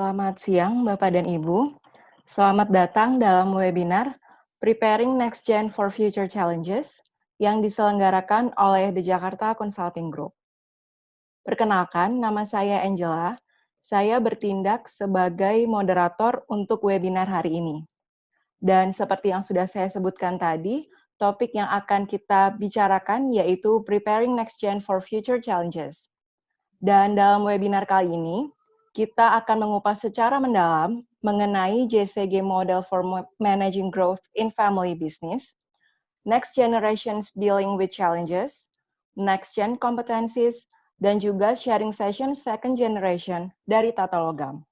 Selamat siang, Bapak dan Ibu. Selamat datang dalam webinar Preparing Next Gen for Future Challenges yang diselenggarakan oleh The Jakarta Consulting Group. Perkenalkan, nama saya Angela. Saya bertindak sebagai moderator untuk webinar hari ini. Dan seperti yang sudah saya sebutkan tadi, topik yang akan kita bicarakan yaitu Preparing Next Gen for Future Challenges. Dan dalam webinar kali ini, kita akan mengupas secara mendalam mengenai JCG Model for Managing Growth in Family Business, Next Generations Dealing with Challenges, Next Gen Competencies, dan juga sharing session Second Generation dari Tata Logam.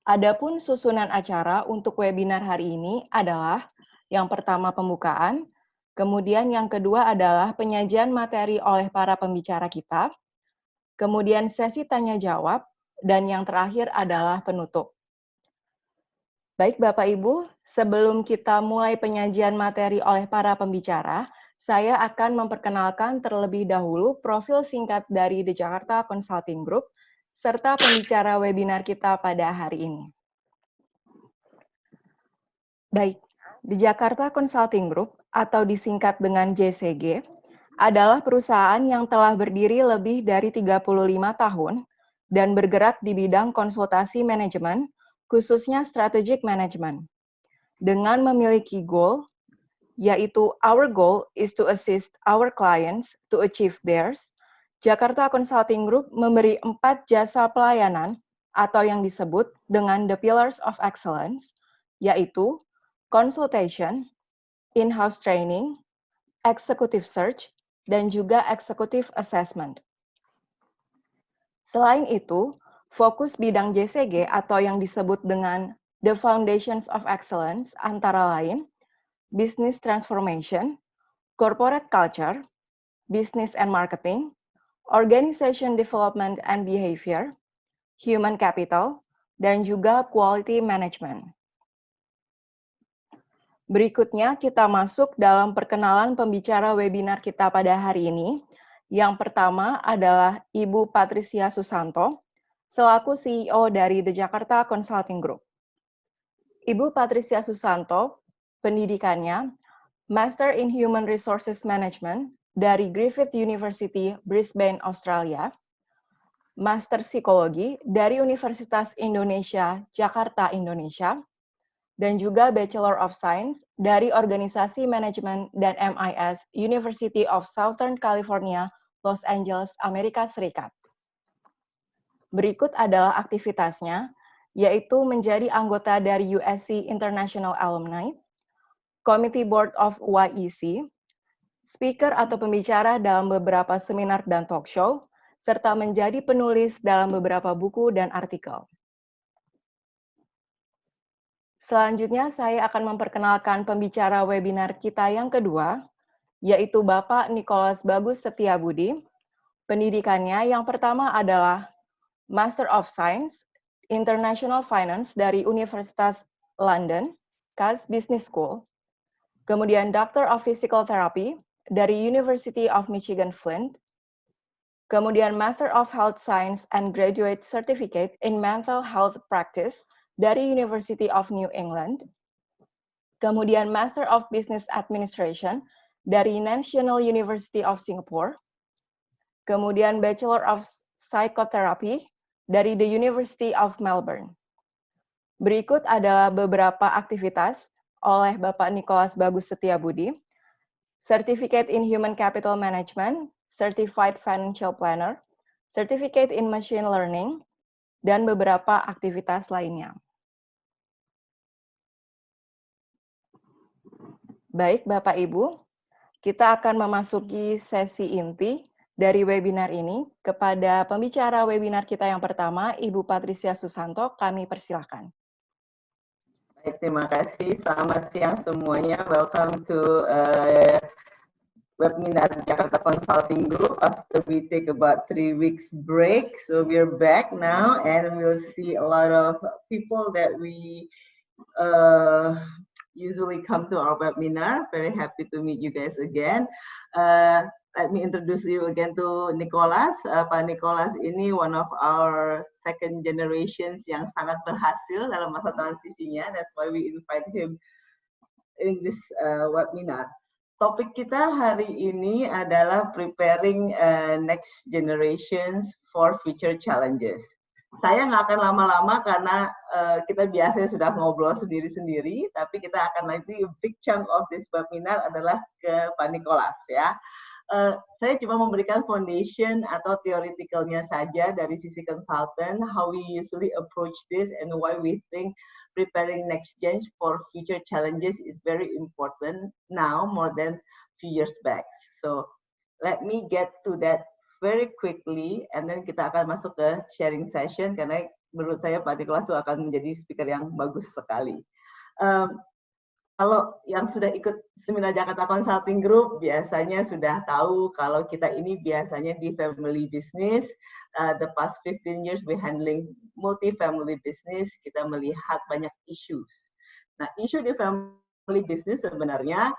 Adapun susunan acara untuk webinar hari ini adalah yang pertama pembukaan, kemudian yang kedua adalah penyajian materi oleh para pembicara kita, kemudian sesi tanya-jawab, dan yang terakhir adalah penutup. Baik Bapak Ibu, sebelum kita mulai penyajian materi oleh para pembicara, saya akan memperkenalkan terlebih dahulu profil singkat dari The Jakarta Consulting Group, serta pembicara webinar kita pada hari ini. Baik, The Jakarta Consulting Group, atau disingkat dengan JCG, adalah perusahaan yang telah berdiri lebih dari 35 tahun dan bergerak di bidang konsultasi manajemen, khususnya strategic management. Dengan memiliki goal, yaitu our goal is to assist our clients to achieve theirs, Jakarta Consulting Group memberi 4 jasa pelayanan atau yang disebut dengan the pillars of excellence, yaitu consultation, in-house training, executive search, dan juga executive assessment. Selain itu, fokus bidang JCG atau yang disebut dengan the foundations of excellence antara lain business transformation, corporate culture, business and marketing, organization development and behavior, human capital, dan juga quality management. Berikutnya kita masuk dalam perkenalan pembicara webinar kita pada hari ini. Yang pertama adalah Ibu Patricia Susanto, selaku CEO dari The Jakarta Consulting Group. Ibu Patricia Susanto, pendidikannya Master in Human Resources Management dari Griffith University, Brisbane, Australia, Master Psikologi dari Universitas Indonesia, Jakarta, Indonesia, dan juga Bachelor of Science dari Organisasi Manajemen dan MIS University of Southern California, Los Angeles, Amerika Serikat. Berikut adalah aktivitasnya, yaitu menjadi anggota dari USC International Alumni, Committee Board of YEC, speaker atau pembicara dalam beberapa seminar dan talk show, serta menjadi penulis dalam beberapa buku dan artikel. Selanjutnya, saya akan memperkenalkan pembicara webinar kita yang kedua, yaitu Bapak Nicholas Bagus Setiabudi. Pendidikannya yang pertama adalah Master of Science, International Finance dari Universitas London, Cass Business School. Kemudian Doctor of Physical Therapy dari University of Michigan Flint. Kemudian Master of Health Science and Graduate Certificate in Mental Health Practice dari University of New England. Kemudian Master of Business Administration dari National University of Singapore. Kemudian Bachelor of Psychotherapy dari the University of Melbourne. Berikut adalah beberapa aktivitas oleh Bapak Nicholas Bagus Setiabudi. Certificate in Human Capital Management, Certified Financial Planner, Certificate in Machine Learning, dan beberapa aktivitas lainnya. Baik, Bapak Ibu, kita akan memasuki sesi inti dari webinar ini. Kepada pembicara webinar kita yang pertama, Ibu Patricia Susanto, kami persilakan. Baik, terima kasih. Selamat siang semuanya. Welcome to webinar Jakarta Consulting Group after we take about 3 weeks break. So we're back now and we'll see a lot of people that we usually come to our webinar. Very happy to meet you guys again. let me introduce you again to Nicholas. Pak Nicholas ini one of our second generations yang sangat berhasil dalam masa transisinya. That's why we invite him in this webinar. Topik kita hari ini adalah preparing next generations for future challenges. Saya nggak akan lama-lama karena kita biasanya sudah ngobrol sendiri-sendiri, tapi kita akan nanti big chunk of this webinar adalah ke Pak Nicholas ya. Saya cuma memberikan foundation atau theoreticalnya saja dari sisi consultant, how we usually approach this and why we think preparing next gen for future challenges is very important now more than few years back. So let me get to that very quickly, and then kita akan masuk ke sharing session karena menurut saya Pak Nicholas itu akan menjadi speaker yang bagus sekali. Kalau yang sudah ikut seminar Jakarta Consulting Group biasanya sudah tahu kalau kita ini biasanya di family business. The past 15 years we handling multi-family business, kita melihat banyak issues. Nah, isu di family business sebenarnya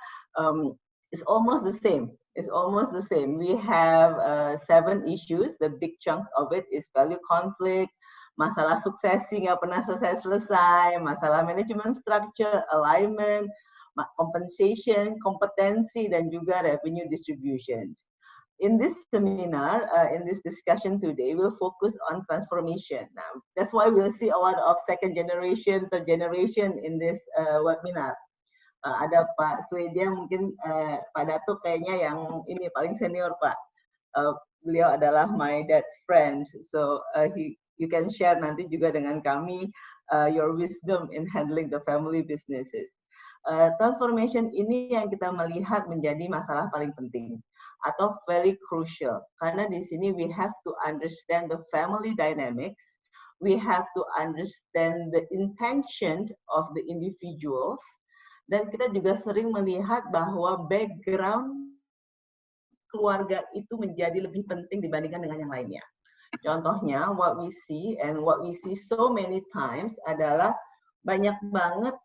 is almost the same. It's almost the same. We have 7 issues. The big chunk of it is value conflict, masalah suksesi nggak pernah selesai, masalah manajemen structure, alignment, compensation, kompetensi, dan juga revenue distribution. In this seminar, in this discussion today, we'll focus on transformation. Now, that's why we'll see a lot of second generation, third generation in this webinar. Ada Pak Swedia, mungkin Pak Datuk kayaknya yang ini paling senior Pak. Beliau adalah my dad's friend, so you can share nanti juga dengan kami your wisdom in handling the family businesses. Transformation ini yang kita melihat menjadi masalah paling penting atau very crucial karena di sini we have to understand the family dynamics, we have to understand the intention of the individuals, dan kita juga sering melihat bahwa background keluarga itu menjadi lebih penting dibandingkan dengan yang lainnya. Contohnya, what we see so many times adalah banyak banget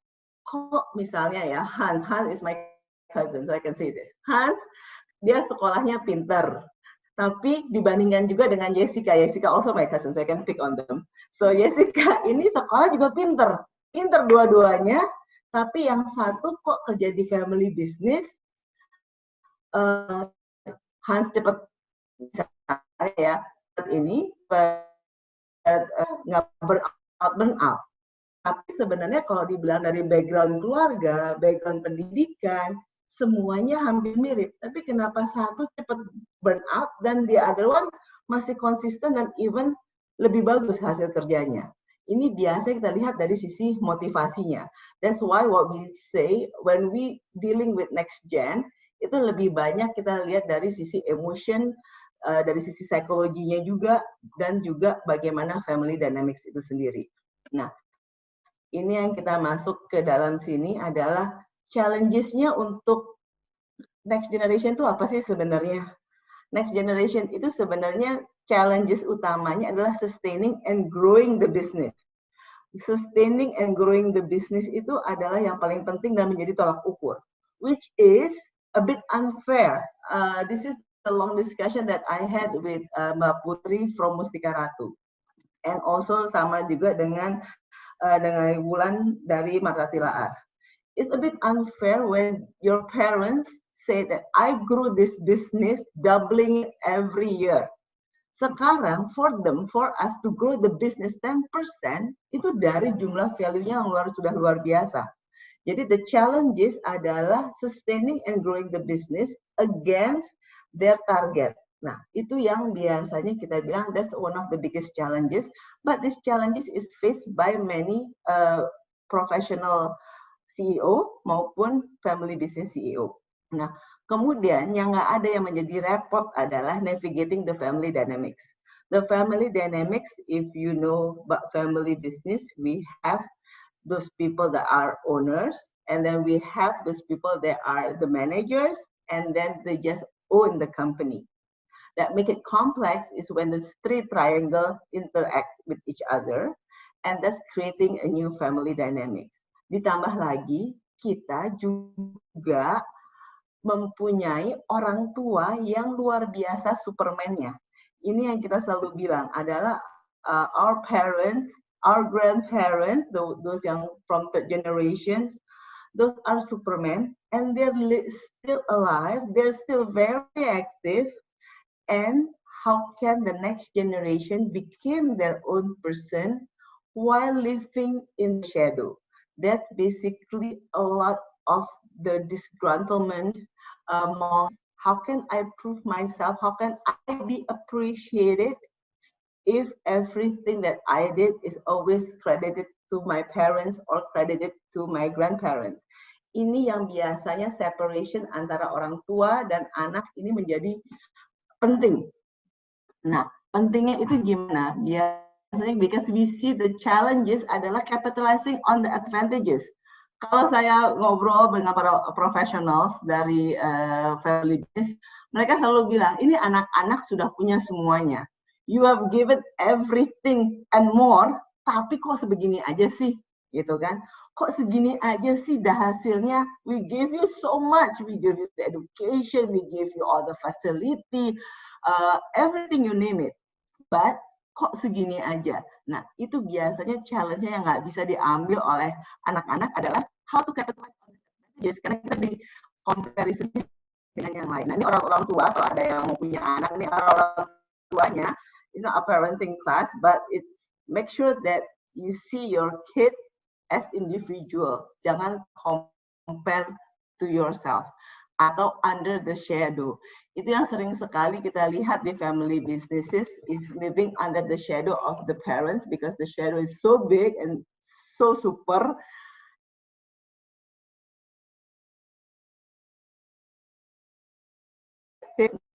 kok misalnya ya, Hans is my cousin, so I can say this. Hans, dia sekolahnya pinter, tapi dibandingkan juga dengan Jessica also my cousin, so I can pick on them. So Jessica ini sekolah juga pinter dua-duanya, tapi yang satu kok kerja di family business, Hans cepat ya ini nggak burn out. Tapi sebenarnya kalau dibilang dari background keluarga, background pendidikan, semuanya hampir mirip. Tapi kenapa satu cepat burn out dan the other one masih konsisten dan even lebih bagus hasil kerjanya. Ini biasa kita lihat dari sisi motivasinya. That's why what we say when we dealing with next gen, itu lebih banyak kita lihat dari sisi emotion, dari sisi psikologinya juga, dan juga bagaimana family dynamics itu sendiri. Nah, ini yang kita masuk ke dalam sini adalah challenges-nya untuk next generation itu apa sih sebenarnya? Next generation itu sebenarnya challenges utamanya adalah sustaining and growing the business. Sustaining and growing the business itu adalah yang paling penting dan menjadi tolak ukur, which is a bit unfair. This is a long discussion that I had with Mbak Putri from Mustika Ratu, and also sama juga dengan Wulan dari Mata Tilaar. It's a bit unfair when your parents say that I grew this business doubling every year. Sekarang for us to grow the business 10% itu dari jumlah value-nya yang sudah luar biasa. Jadi the challenges adalah sustaining and growing the business against their target. Nah, itu yang biasanya kita bilang that's one of the biggest challenges, but this challenges is faced by many professional CEO maupun family business CEO. Nah, kemudian yang nggak ada yang menjadi repot adalah navigating the family dynamics. The family dynamics, if you know about family business, we have those people that are owners, and then we have those people that are the managers, and then they just own the company. That make it complex is when the three triangle interact with each other, and that's creating a new family dynamics. Ditambah lagi, kita juga mempunyai orang tua yang luar biasa Superman-nya. Ini yang kita selalu bilang adalah our parents, our grandparents, those yang from third generation, those are Superman, and they're still alive, they're still very active, and how can the next generation become their own person while living in shadow? That's basically a lot of the disgruntlement among how can I prove myself? How can I be appreciated if everything that I did is always credited to my parents or credited to my grandparents? Ini yang biasanya separation antara orang tua dan anak ini menjadi penting. Nah, pentingnya itu gimana? Biasanya because we see the challenges adalah capitalizing on the advantages. Kalau saya ngobrol dengan para professionals dari family business, mereka selalu bilang, ini anak-anak sudah punya semuanya. You have given everything and more, tapi kok sebegini aja sih, gitu kan? Kok segini aja sih dah hasilnya? We give you so much, we give you the education, we give you all the facility, everything you name it, but kok segini aja. Nah, itu biasanya challenge-nya yang nggak bisa diambil oleh anak-anak adalah how to capitalize on it. Karena kita di comparison dengan yang lain. Nah, ini orang-orang tua, kalau ada yang mau punya anak, ini orang-orang tuanya, it's not a parenting class, but it make sure that you see your kid as individual. Jangan compare to yourself atau under the shadow. Itu yang sering sekali kita lihat di family businesses is living under the shadow of the parents because the shadow is so big and so super.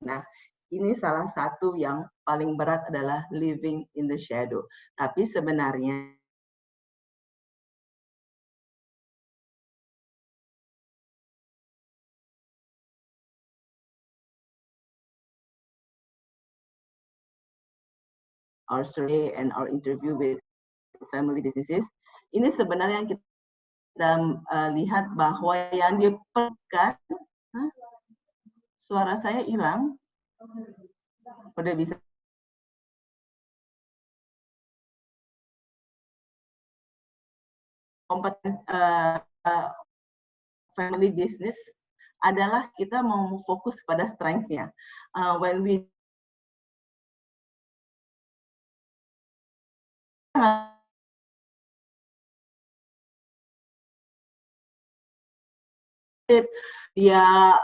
Nah, ini salah satu yang paling berat adalah living in the shadow. Tapi sebenarnya our survey and our interview with family businesses, ini sebenarnya yang kita lihat bahwa yang diperlukan, suara saya hilang, udah bisa. Kompeten family business adalah kita mau fokus pada strength-nya. When we dia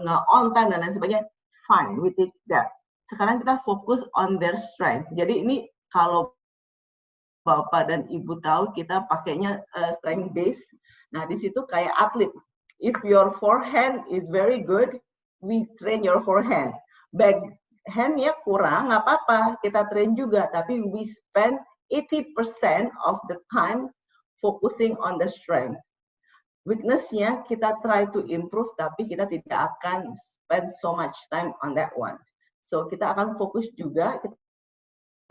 nggak on time dan lain sebagainya, fine, we take that. Sekarang kita fokus on their strength. Jadi ini kalau Bapak dan Ibu tahu kita pakainya strength base. Nah, di situ kayak atlet. If your forehand is very good, we train your forehand. Backhand-nya kurang, nggak apa-apa, kita train juga. Tapi we spend 80% of the time focusing on the strength. Weakness-nya kita try to improve, tapi kita tidak akan spend so much time on that one. So kita akan fokus juga, kita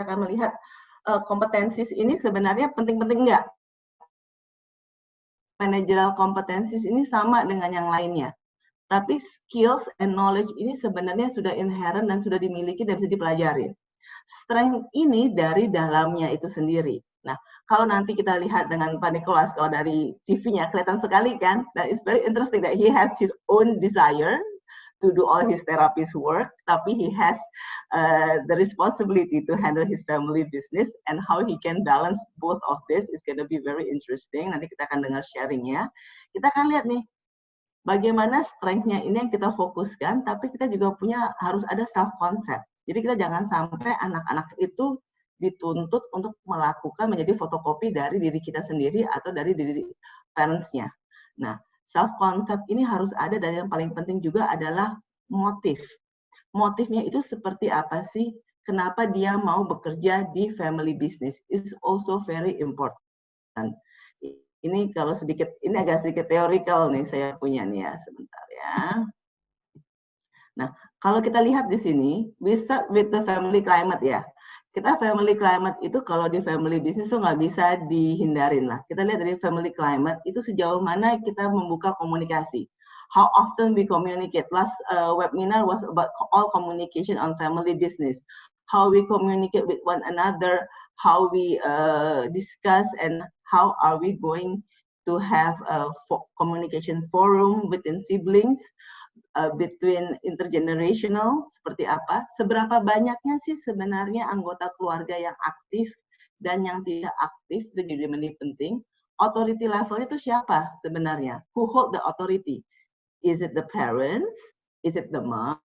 akan melihat kompetensi ini sebenarnya penting-penting enggak. Managerial competencies ini sama dengan yang lainnya. Tapi skills and knowledge ini sebenarnya sudah inherent dan sudah dimiliki dan bisa dipelajari. Strength ini dari dalamnya itu sendiri. Nah, kalau nanti kita lihat dengan Pak Nicholas, kalau dari CV-nya kelihatan sekali kan, that is very interesting that he has his own desire to do all his therapist work, tapi he has the responsibility to handle his family business and how he can balance both of this is going to be very interesting. Nanti kita akan dengar sharingnya. Kita akan lihat nih, bagaimana strength-nya ini yang kita fokuskan, tapi kita juga harus ada self-concept. Jadi kita jangan sampai anak-anak itu dituntut untuk melakukan menjadi fotokopi dari diri kita sendiri atau dari diri parents-nya. Nah, self-concept ini harus ada dan yang paling penting juga adalah motif. Motifnya itu seperti apa sih? Kenapa dia mau bekerja di family business? Is also very important. Ini kalau ini agak sedikit theoretical nih saya punya nih ya, sebentar ya. Nah, kalau kita lihat di sini, we start with the family climate ya. Kita family climate itu kalau di family business itu nggak bisa dihindarin lah. Kita lihat dari family climate itu sejauh mana kita membuka komunikasi. how often we communicate. Last webinar was about all communication on family business, how we communicate with one another, how we discuss, and how are we going to have a communication forum within siblings, between intergenerational, seperti apa, seberapa banyaknya sih sebenarnya anggota keluarga yang aktif dan yang tidak aktif, itu jadi lebih penting. Authority level itu siapa sebenarnya? Who hold the authority? Is it the parents? Is it the mom?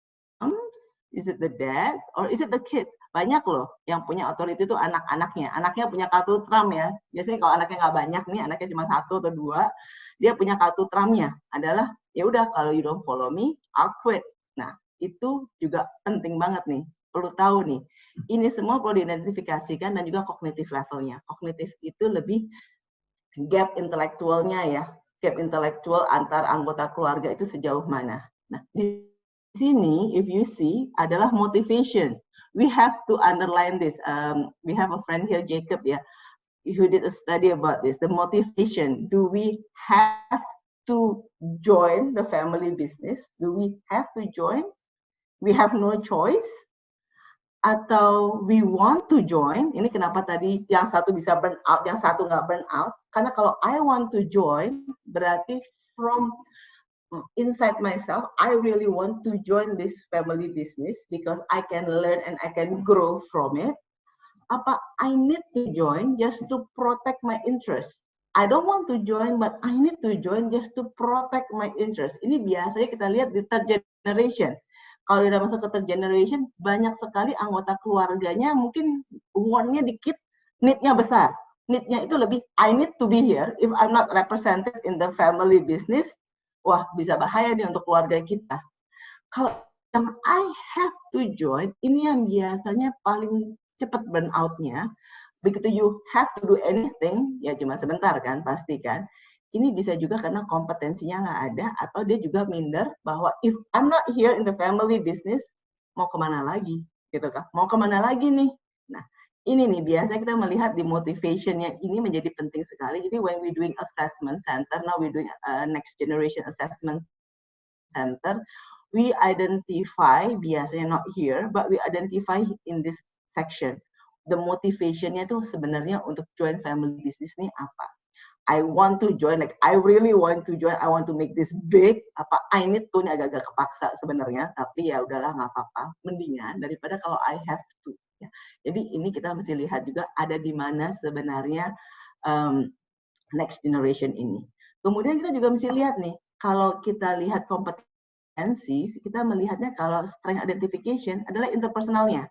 Is it the dad? Or is it the kid? Banyak loh yang punya authority itu anak-anaknya. Anaknya punya kartu Trump ya. Biasanya kalau anaknya nggak banyak nih, anaknya cuma 1 atau 2, dia punya kartu Trump-nya adalah, ya udah kalau you don't follow me, I'll quit. Nah, itu juga penting banget nih. Perlu tahu nih. Ini semua perlu diidentifikasikan dan juga kognitif levelnya. Kognitif itu lebih gap intelektualnya ya. Gap intelektual antar anggota keluarga itu sejauh mana. Nah, di sini if you see adalah motivation. We have to underline this. We have a friend here, Jacob, ya, who did a study about this. The motivation. Do we have to join the family business? Do we have to join? We have no choice. Atau we want to join? Ini kenapa tadi yang satu bisa burn out, yang satu nggak burn out? Karena kalau I want to join, berarti from inside myself, I really want to join this family business because I can learn and I can grow from it. Apa I need to join just to protect my interest? I don't want to join, but I need to join just to protect my interest. Ini biasanya kita lihat di third generation. Kalau udah masuk ke third generation, banyak sekali anggota keluarganya mungkin want-nya dikit, need-nya besar. Need-nya itu lebih, I need to be here. If I'm not represented in the family business, wah bisa bahaya nih untuk keluarga kita. Kalau yang I have to join, ini yang biasanya paling cepat burnout-nya. Begitu you have to do anything, ya cuma sebentar kan, pasti kan. Ini bisa juga karena kompetensinya nggak ada, atau dia juga minder bahwa if I'm not here in the family business, mau kemana lagi, gitu kan? Mau kemana lagi nih? Nah, ini nih biasanya kita melihat di motivation-nya ini menjadi penting sekali. Jadi when we doing assessment center, now we doing next generation assessment center, we identify, biasanya not here, but we identify in this section. The motivation-nya itu sebenarnya untuk join family business nih apa? I want to join, like I really want to join, I want to make this big. Apa I need to, ini agak-agak kepaksa sebenarnya, tapi ya udahlah nggak apa-apa. Mendingan daripada kalau I have to. Ya. Jadi ini kita mesti lihat juga ada di mana sebenarnya next generation ini. Kemudian kita juga mesti lihat nih, kalau kita lihat kompetensi, kita melihatnya kalau strength identification adalah interpersonalnya.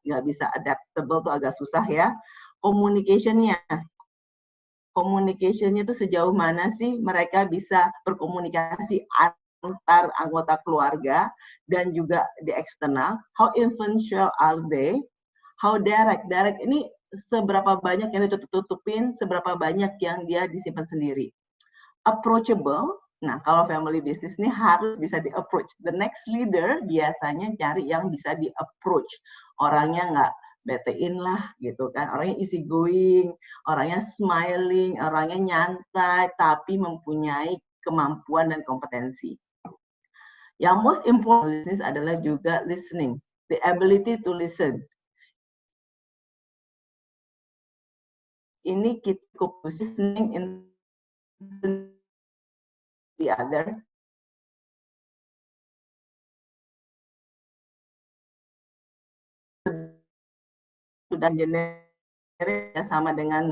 Nggak bisa adaptable tuh agak susah ya. Communication-nya itu sejauh mana sih mereka bisa berkomunikasi antar anggota keluarga dan juga di eksternal. How influential are they? How direct? Direct ini seberapa banyak yang ditutup-tutupin, seberapa banyak yang dia disimpan sendiri. Approachable. Nah, kalau family business ini harus bisa di-approach. The next leader biasanya cari yang bisa di-approach. Orangnya nggak betein lah, gitu kan. Orangnya easy going, orangnya smiling, orangnya nyantai, tapi mempunyai kemampuan dan kompetensi. Yang most important adalah juga listening. The ability to listen. Ini kita listening in the other. Sudah generate sama dengan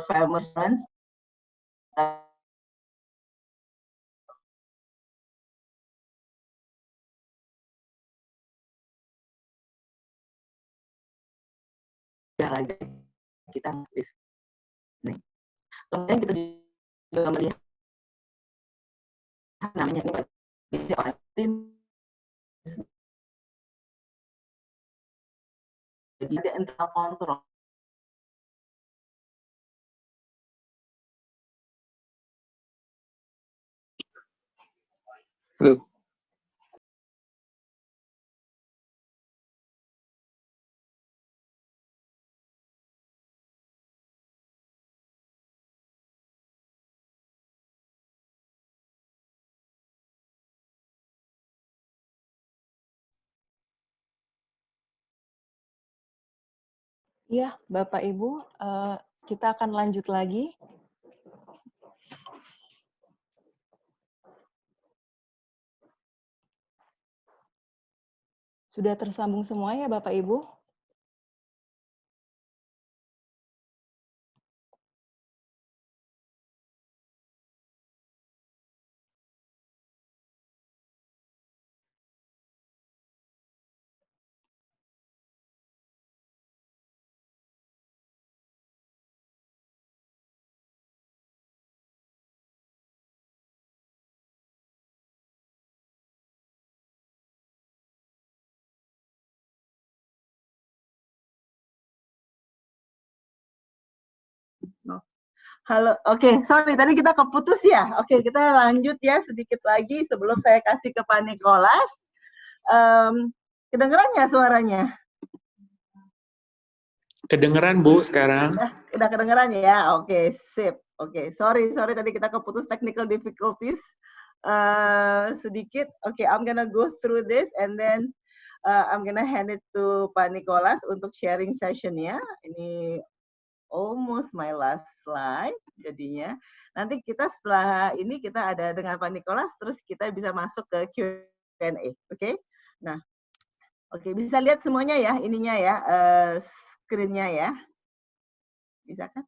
famous friends. Aja kita nulis. Nih. Kemudian kita juga melihat namanya ini orang tim, jadi ada internal control. Halo. Iya, Bapak Ibu, kita akan lanjut lagi. Sudah tersambung semua ya Bapak Ibu? Halo, oke, sorry tadi kita keputus ya. Oke, kita lanjut ya sedikit lagi sebelum saya kasih ke Pak Nikolas. Kedengeran nggak suaranya? Kedengeran Bu sekarang? Udah kedengeran ya? Oke, sip. Oke, sorry tadi kita keputus technical difficulties sedikit. Oke, I'm gonna go through this and then I'm gonna hand it to Pak Nikolas untuk sharing session-nya. Ini almost my last slide jadinya. Nanti kita setelah ini kita ada dengan Pak Nikolas, terus kita bisa masuk ke Q&A. Oke? Nah, oke, bisa lihat semuanya ya ininya ya, screen-nya ya. Bisa kan?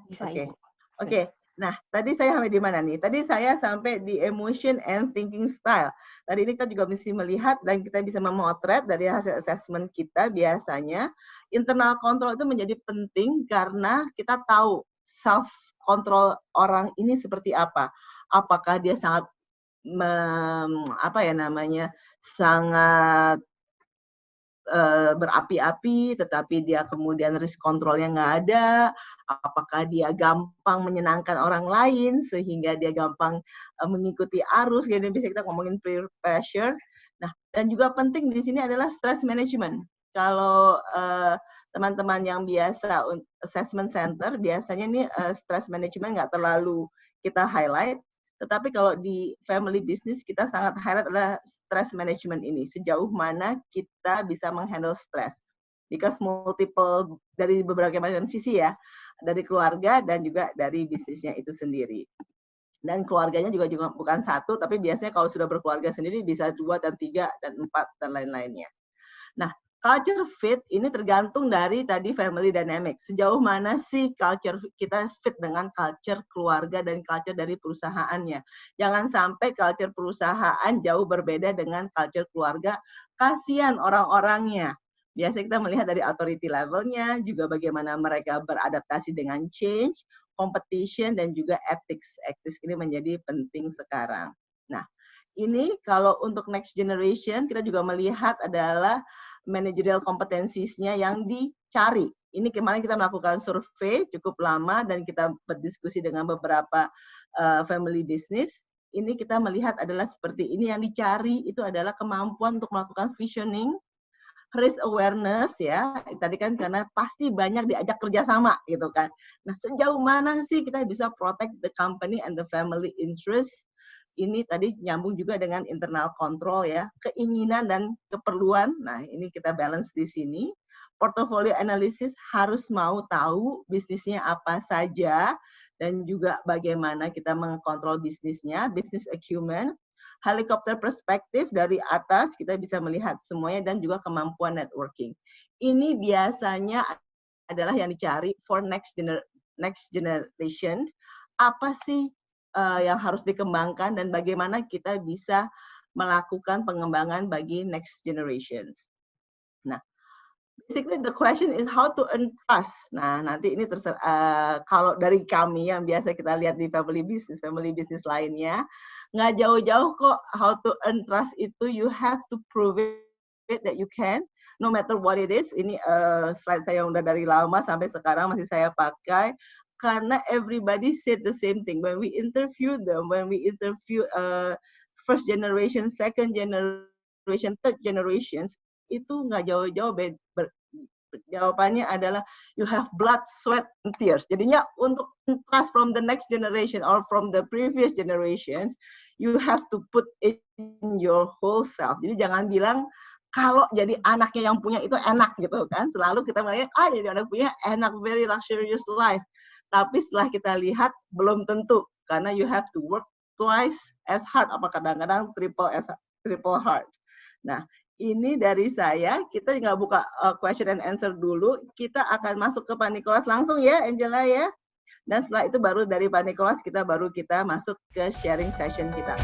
Bisa, Oke. Ibu. Oke. Nah, tadi saya sampai di mana nih? Tadi saya sampai di emotion and thinking style. Tadi ini kita juga mesti melihat dan kita bisa memotret dari hasil assessment kita biasanya. Internal control itu menjadi penting karena kita tahu self control orang ini seperti apa. Apakah dia sangat sangat berapi-api, tetapi dia kemudian risk controlnya nggak ada, apakah dia gampang menyenangkan orang lain, sehingga dia gampang mengikuti arus, jadi bisa kita ngomongin peer pressure. Nah, dan juga penting di sini adalah stress management. Kalau teman-teman yang biasa assessment center, biasanya ini stress management nggak terlalu kita highlight, tetapi kalau di family business kita sangat highlight adalah stress management ini, sejauh mana kita bisa menghandle stress. Because multiple dari beberapa macam sisi ya, dari keluarga dan juga dari bisnisnya itu sendiri. Dan keluarganya juga bukan satu, tapi biasanya kalau sudah berkeluarga sendiri bisa 2 dan 3 dan 4 dan lain-lainnya. Nah, culture fit ini tergantung dari tadi family dynamic. Sejauh mana sih culture kita fit dengan culture keluarga dan culture dari perusahaannya. Jangan sampai culture perusahaan jauh berbeda dengan culture keluarga. Kasihan orang-orangnya. Biasanya kita melihat dari authority levelnya, juga bagaimana mereka beradaptasi dengan change, competition, dan juga ethics. Ethics ini menjadi penting sekarang. Nah, ini kalau untuk next generation, kita juga melihat adalah managerial kompetensinya yang dicari. Ini kemarin kita melakukan survei cukup lama dan kita berdiskusi dengan beberapa family business. Ini kita melihat adalah seperti ini, yang dicari itu adalah kemampuan untuk melakukan visioning, risk awareness ya. Tadi kan karena pasti banyak diajak kerjasama gitu kan. Nah, sejauh mana sih kita bisa protect the company and the family interest? Ini tadi nyambung juga dengan internal control ya, keinginan dan keperluan. Nah, ini kita balance di sini. Portfolio analysis harus mau tahu bisnisnya apa saja dan juga bagaimana kita mengkontrol bisnisnya, business acumen. Helikopter perspektif dari atas kita bisa melihat semuanya dan juga kemampuan networking. Ini biasanya adalah yang dicari for next generation. Apa sih yang harus dikembangkan dan bagaimana kita bisa melakukan pengembangan bagi next generations. Nah, basically the question is how to earn trust. Nah, nanti ini kalau dari kami yang biasa kita lihat di family business lainnya, nggak jauh-jauh kok how to earn trust itu you have to prove it that you can, no matter what it is. Ini slide saya udah dari lama sampai sekarang masih saya pakai. Karena everybody said the same thing. When we interview them, when we interview first generation, second generation, third generations, itu nggak jauh-jauh jawabannya adalah you have blood, sweat, and tears. Jadinya untuk trust from the next generation or from the previous generations, you have to put it in your whole self. Jadi jangan bilang kalau jadi anaknya yang punya itu enak gitu kan. Selalu kita melihat, jadi anak punya enak, very luxurious life. Tapi setelah kita lihat, belum tentu. Karena you have to work twice as hard, apa kadang-kadang triple hard. Nah, ini dari saya, kita nggak buka question and answer dulu, kita akan masuk ke Pak Nicholas langsung ya, Angela ya. Dan setelah itu baru dari Pak Nicholas kita masuk ke sharing session kita.